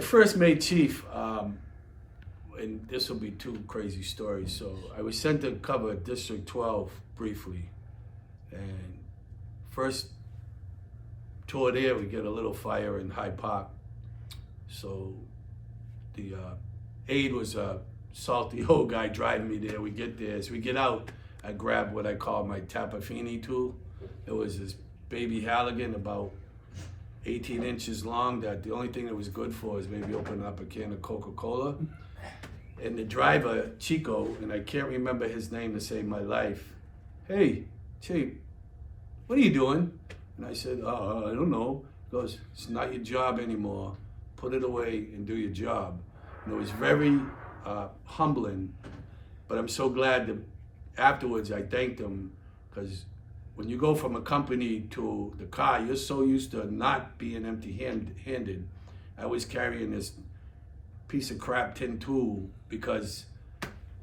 first made chief, and this will be two crazy stories. So I was sent to cover District 12 briefly, and first tour there, we get a little fire in Hyde Park. So the aide was a salty old guy driving me there. We get there, as we get out, I grab what I call my Tapafini tool. It was this baby Halligan, about 18 inches long, that the only thing it was good for is maybe opening up a can of Coca-Cola. And the driver, Chico, and I can't remember his name to save my life, "Hey, Chief, what are you doing?" And I said, "I don't know." He goes, "It's not your job anymore. Put it away and do your job." And it was very humbling, but I'm so glad that afterwards I thanked him, because when you go from a company to the car, you're so used to not being empty-handed. I was carrying this piece of crap tin tool because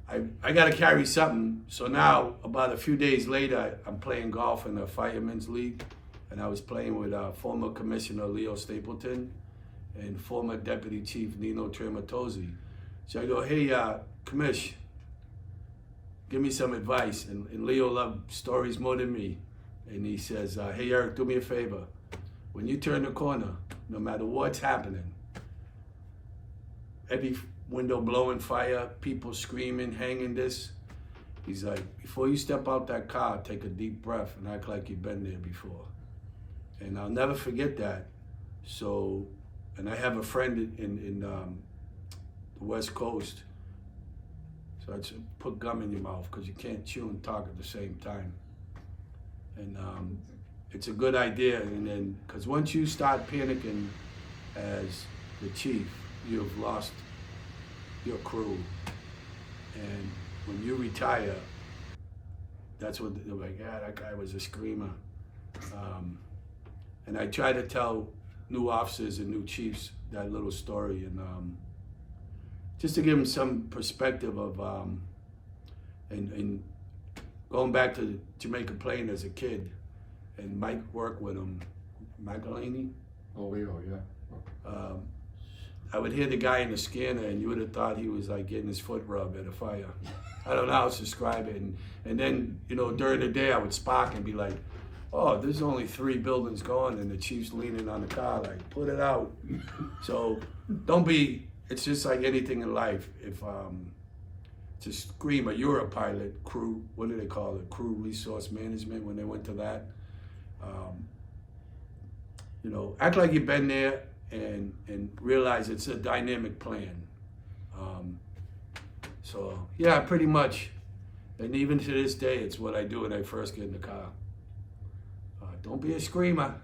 I got to carry something. So now, about a few days later, I'm playing golf in the Firemen's League, and I was playing with former Commissioner Leo Stapleton and former Deputy Chief Nino Trematozzi. So I go, "Hey, Commish, give me some advice." And Leo loved stories more than me. And he says, "Hey, Erik, do me a favor. When you turn the corner, no matter what's happening, every window blowing fire, people screaming, hanging this," he's like, "before you step out that car, take a deep breath and act like you've been there before." And I'll never forget that. So, and I have a friend in the West Coast. So I'd say, put gum in your mouth, because you can't chew and talk at the same time. And it's a good idea. And then, because once you start panicking as the chief, you've lost your crew. And when you retire, that's what they're like, "Yeah, that guy was a screamer." And I try to tell new officers and new chiefs that little story, and just to give them some perspective of, and going back to Jamaica Plain as a kid, and Mike worked with him, McElhaney. Oh, Leo, yeah. I would hear the guy in the scanner, and you would have thought he was like getting his foot rubbed at a fire. I don't know how else to describe it. And then, during the day, I would spark and be like, "Oh, there's only 3 buildings going," and the chief's leaning on the car like, "Put it out." So it's just like anything in life. If to scream, you're a pilot, crew, what do they call it? Crew resource management, when they went to that. Act like you've been there and realize it's a dynamic plan. So yeah, pretty much. And even to this day, it's what I do when I first get in the car. Don't be a screamer.